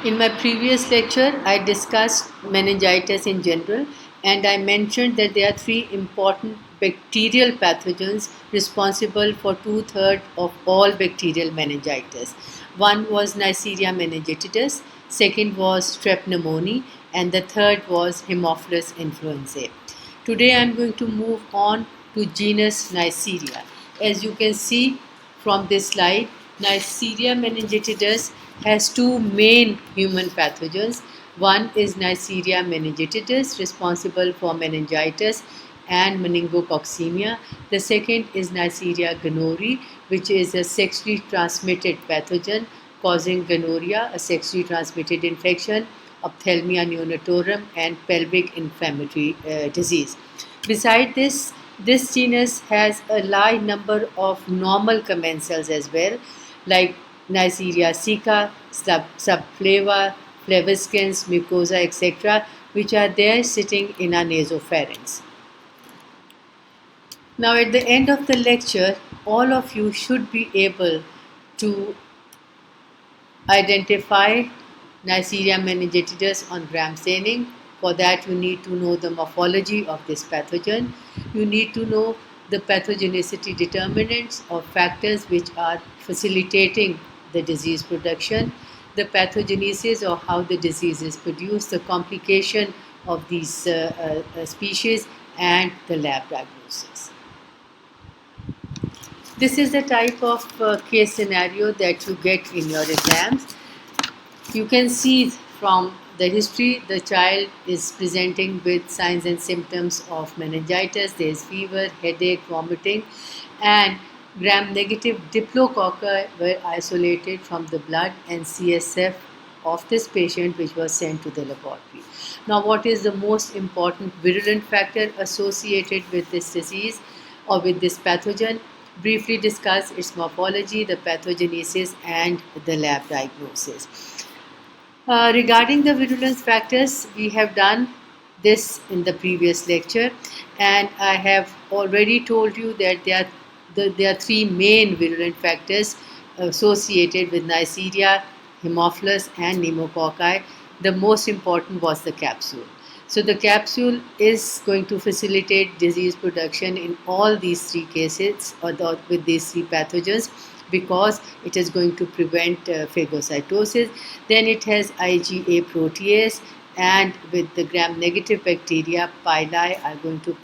In my previous lecture, I discussed meningitis in general and I mentioned that there are three important bacterial pathogens responsible for two-thirds of all bacterial meningitis. One was Neisseria meningitidis, second was Strep pneumoniae, and the third was Haemophilus influenzae. Today I am going to move on to genus Neisseria. As you can see from this slide, Neisseria meningitidis has two main human pathogens. One is Neisseria meningitidis, responsible for meningitis and meningococcemia. The second is Neisseria gonorrhoeae, which is a sexually transmitted pathogen causing gonorrhea, a sexually transmitted infection, ophthalmia neonatorum, and pelvic inflammatory disease. Beside this, this genus has a large number of normal commensals as well, like Neisseria sicca, subflava, flavescens, mucosa, etc., which are there sitting in our nasopharynx. Now, at the end of the lecture, all of you should be able to identify Neisseria meningitidis on gram staining. For that, you need to know the morphology of this pathogen. You need to know the pathogenicity determinants or factors which are facilitating the disease production, the pathogenesis or how the disease is produced, the complication of these species, and the lab diagnosis. This is the type of case scenario that you get in your exams. You can see from the history the child is presenting with signs and symptoms of meningitis. There is fever, headache, vomiting, and gram-negative diplococci were isolated from the blood and CSF of this patient, which was sent to the laboratory. Now, what is the most important virulent factor associated with this disease or with this pathogen? Briefly discuss its morphology, the pathogenesis, and the lab diagnosis. Regarding the virulence factors, we have done this in the previous lecture, and I have already told you that there are three main virulent factors associated with Neisseria, Haemophilus, and pneumococci. The most important was the capsule. So the capsule is going to facilitate disease production in all these three cases with these three pathogens, because it is going to prevent phagocytosis. Then it has IgA protease, and with the gram-negative bacteria, pili are going to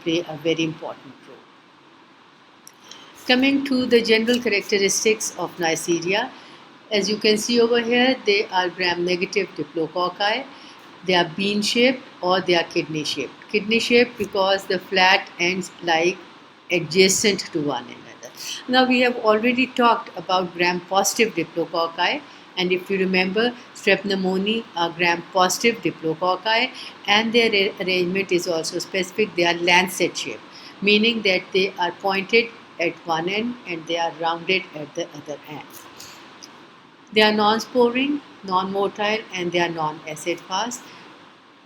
play a very important role. Coming to the general characteristics of Neisseria, as you can see over here, they are gram-negative diplococci. They are bean-shaped or they are kidney-shaped. Kidney-shaped because the flat ends lie adjacent to one another. Now, we have already talked about gram-positive diplococci, and if you remember, Strep pneumoniae are gram-positive diplococci, and their arrangement is also specific. They are lancet-shaped, meaning that they are pointed at one end and they are rounded at the other end. They are non-sporing, non-motile, and they are non-acid fast.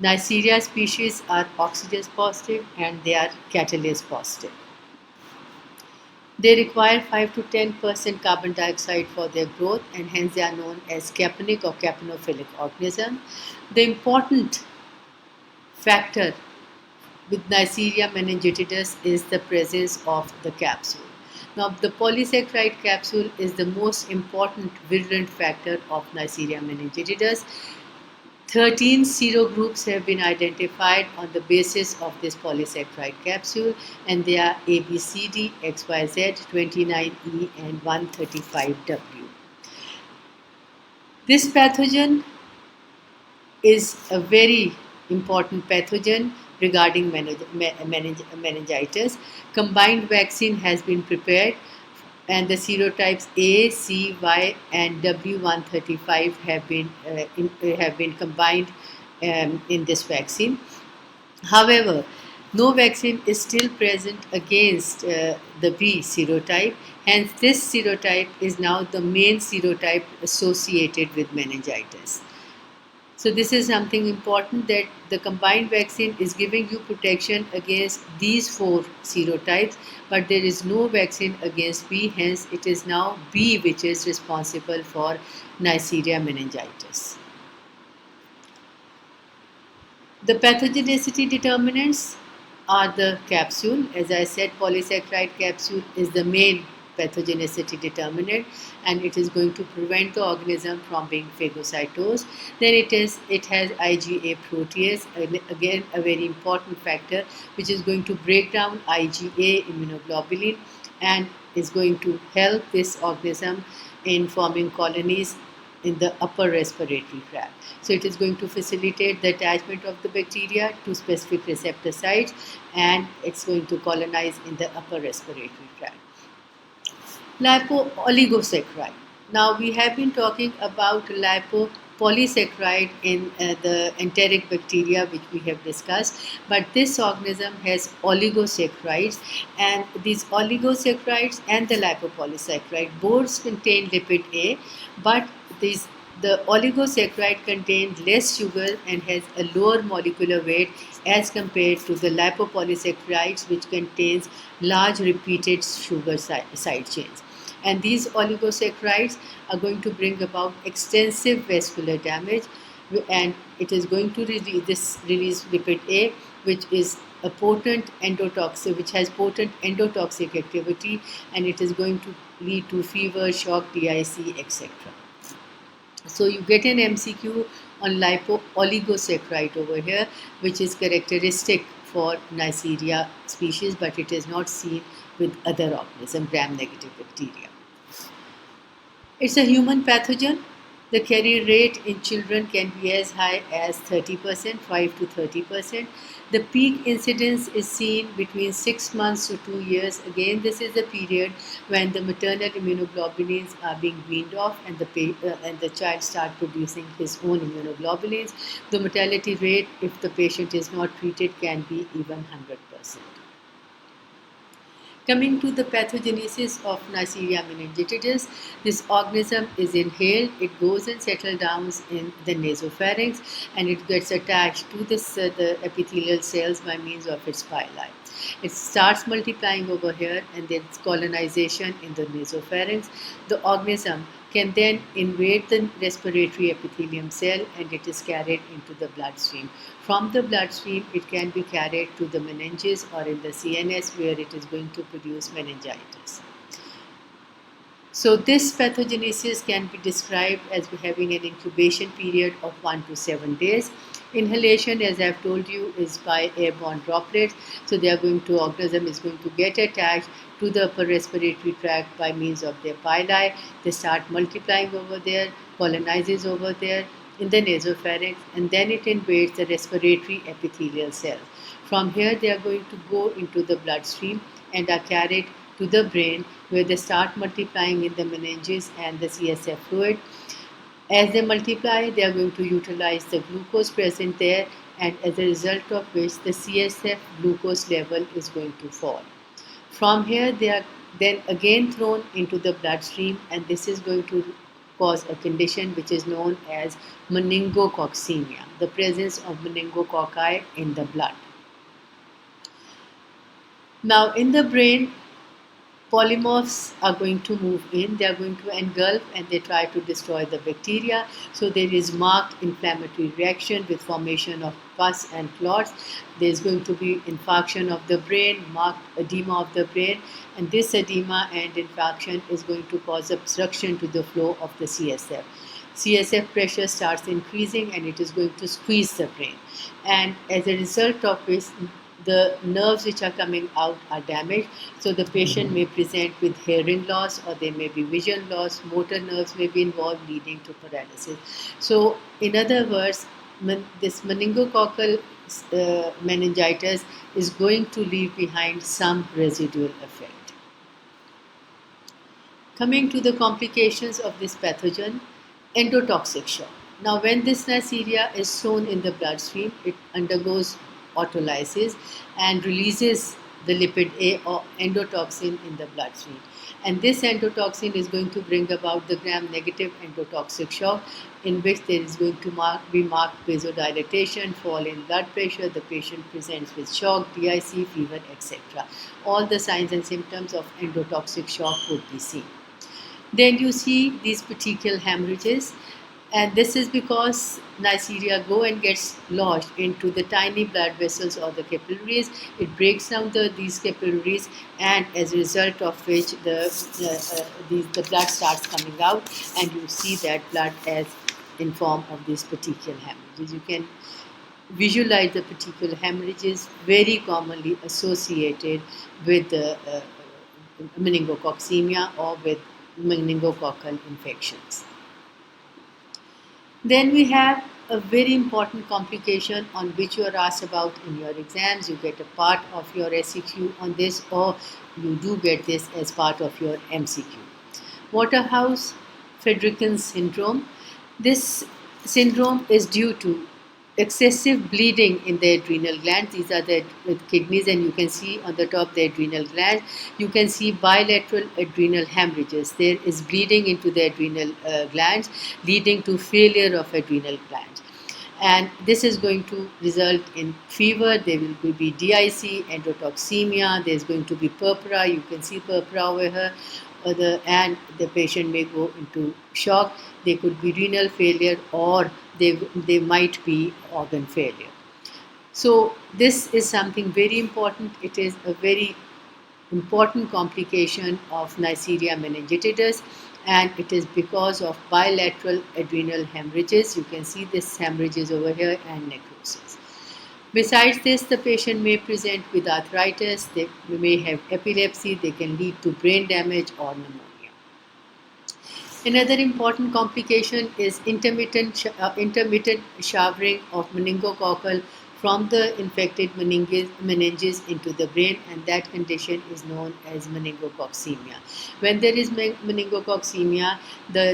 Neisseria species are oxidase positive and they are catalase positive. They require 5 to 10% carbon dioxide for their growth, and hence they are known as caponic or capnophilic organism. The important factor with Neisseria meningitidis is the presence of the capsule. Now, the polysaccharide capsule is the most important virulent factor of Neisseria meningitidis. 13 serogroups have been identified on the basis of this polysaccharide capsule, and they are ABCD, XYZ, 29E, and 135W. This pathogen is a very important pathogen regarding meningitis. Combined vaccine has been prepared, and the serotypes A, C, Y, and W135 have been combined in this vaccine. However, no vaccine is still present against the B serotype. Hence, this serotype is now the main serotype associated with meningitis. So this is something important, that the combined vaccine is giving you protection against these 4 serotypes, but there is no vaccine against B. Hence, it is now B which is responsible for Neisseria meningitis. The pathogenicity determinants are the capsule. As I said, polysaccharide capsule is the main pathogenicity determinant, and it is going to prevent the organism from being phagocytosed. Then it has IgA protease, and again a very important factor, which is going to break down IgA immunoglobulin and is going to help this organism in forming colonies in the upper respiratory tract. So it is going to facilitate the attachment of the bacteria to specific receptor sites, and it's going to colonize in the upper respiratory tract. Lipooligosaccharide. Now we have been talking about lipopolysaccharide in the enteric bacteria, which we have discussed, but this organism has oligosaccharides, and these oligosaccharides and the lipopolysaccharide both contain lipid A, but the oligosaccharide contains less sugar and has a lower molecular weight as compared to the lipopolysaccharides, which contains large repeated sugar side chains. And these oligosaccharides are going to bring about extensive vascular damage, and it is going to release lipid A, which is a potent endotoxic, which has potent endotoxic activity, and it is going to lead to fever, shock, DIC, etc. So you get an MCQ on lipo-oligosaccharide over here, which is characteristic for Neisseria species, but it is not seen with other organisms, gram-negative bacteria. It's a human pathogen. The carrier rate in children can be as high as 30%, 5 to 30%. The peak incidence is seen between 6 months to 2 years. Again, this is the period when the maternal immunoglobulins are being weaned off, and the child starts producing his own immunoglobulins. The mortality rate, if the patient is not treated, can be even 100%. Coming to the pathogenesis of Neisseria meningitidis, this organism is inhaled, it goes and settles down in the nasopharynx, and it gets attached to the epithelial cells by means of its pili. It starts multiplying over here, and then its colonization in the nasopharynx. The organism can then invade the respiratory epithelium cell, and it is carried into the bloodstream. From the bloodstream, it can be carried to the meninges or in the CNS, where it is going to produce meningitis. So this pathogenesis can be described as having an incubation period of 1 to 7 days. Inhalation, as I've told you, is by airborne droplets. So organism is going to get attached to the upper respiratory tract by means of their pili. They start multiplying over there, colonizes over there in the nasopharynx, and then it invades the respiratory epithelial cells. From here, they are going to go into the bloodstream and are carried to the brain, where they start multiplying in the meninges and the CSF fluid. As they multiply, they are going to utilize the glucose present there, and as a result of which the CSF glucose level is going to fall. From here, they are then again thrown into the bloodstream, and this is going to cause a condition which is known as meningococcemia, the presence of meningococci in the blood. Now, in the brain, polymorphs are going to move in, they are going to engulf, and they try to destroy the bacteria. So there is marked inflammatory reaction with formation of pus and clots. There is going to be infarction of the brain, marked edema of the brain, and this edema and infarction is going to cause obstruction to the flow of the CSF. CSF pressure starts increasing, and it is going to squeeze the brain. And as a result of which, the nerves which are coming out are damaged. So the patient may present with hearing loss, or there may be vision loss, motor nerves may be involved, leading to paralysis. So in other words, this meningococcal meningitis is going to leave behind some residual effect. Coming to the complications of this pathogen, endotoxic shock. Now, when this Neisseria is sown in the bloodstream, it undergoes autolysis and releases the lipid A or endotoxin in the bloodstream. And this endotoxin is going to bring about the gram-negative endotoxic shock, in which there is going to be marked vasodilatation, fall in blood pressure, the patient presents with shock, DIC, fever, etc. All the signs and symptoms of endotoxic shock would be seen. Then you see these petechial hemorrhages. And this is because Neisseria go and gets lodged into the tiny blood vessels or the capillaries. It breaks down these capillaries, and as a result of which the blood starts coming out, and you see that blood as in form of these petechial hemorrhages. You can visualize the petechial hemorrhages very commonly associated with meningococcemia or with meningococcal infections. Then we have a very important complication on which you are asked about in your exams. You get a part of your SEQ on this, or you do get this as part of your MCQ. Waterhouse Friderichsen syndrome. This syndrome is due to excessive bleeding in the adrenal glands. These are the kidneys, and you can see on the top the adrenal gland. You can see bilateral adrenal hemorrhages. There is bleeding into the adrenal glands, leading to failure of adrenal glands. And this is going to result in fever. There will be DIC, endotoxemia. There's going to be purpura. You can see purpura over here. And the patient may go into shock. There could be renal failure, or they might be organ failure. So this is something very important. It is a very important complication of Neisseria meningitidis, and it is because of bilateral adrenal hemorrhages. You can see this hemorrhages over here and necrosis. Besides this, the patient may present with arthritis, they may have epilepsy, they can lead to brain damage or pneumonia. Another important complication is intermittent showering of meningococcal from the infected meninges into the brain, and that condition is known as meningococcemia. When there is meningococcemia,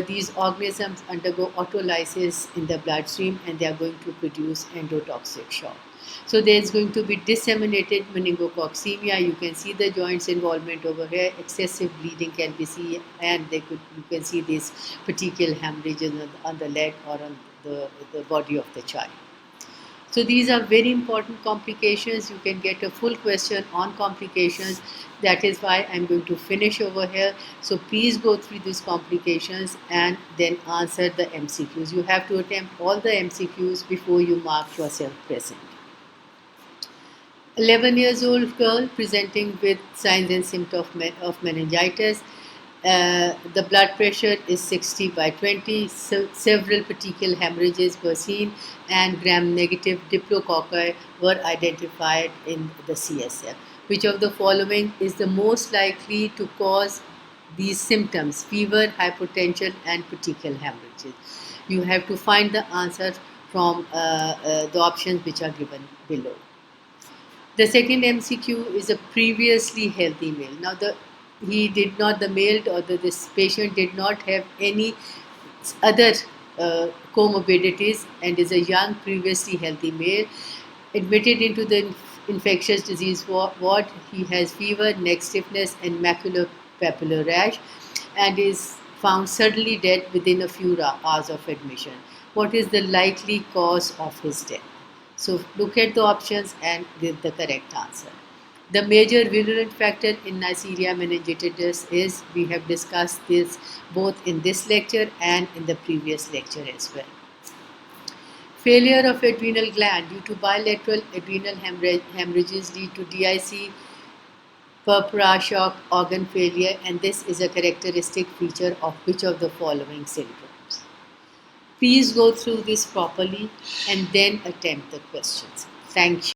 these organisms undergo autolysis in the bloodstream, and they are going to produce endotoxic shock. So there is going to be disseminated meningococcemia. You can see the joints involvement over here. Excessive bleeding can be seen, and you can see these petechial hemorrhages on the leg or on the body of the child. So these are very important complications. You can get a full question on complications. That is why I'm going to finish over here. So please go through these complications and then answer the MCQs. You have to attempt all the MCQs before you mark yourself present. 11 years old girl presenting with signs and symptoms of meningitis. The blood pressure is 60/20. Several petechial hemorrhages were seen, and gram-negative diplococci were identified in the CSF. Which of the following is the most likely to cause these symptoms? Fever, hypotension, and petechial hemorrhages. You have to find the answer from the options which are given below. The second MCQ is a previously healthy male. Now the male or this patient did not have any other comorbidities and is a young previously healthy male admitted into the infectious disease ward. He has fever, neck stiffness, and maculopapular rash, and is found suddenly dead within a few hours of admission. What is the likely cause of his death? So look at the options and give the correct answer. The major virulent factor in Neisseria meningitidis is, we have discussed this both in this lecture and in the previous lecture as well. Failure of adrenal gland due to bilateral adrenal hemorrhages lead to DIC, purpura, shock, organ failure, and this is a characteristic feature of which of the following syndromes? Please go through this properly and then attempt the questions. Thank you.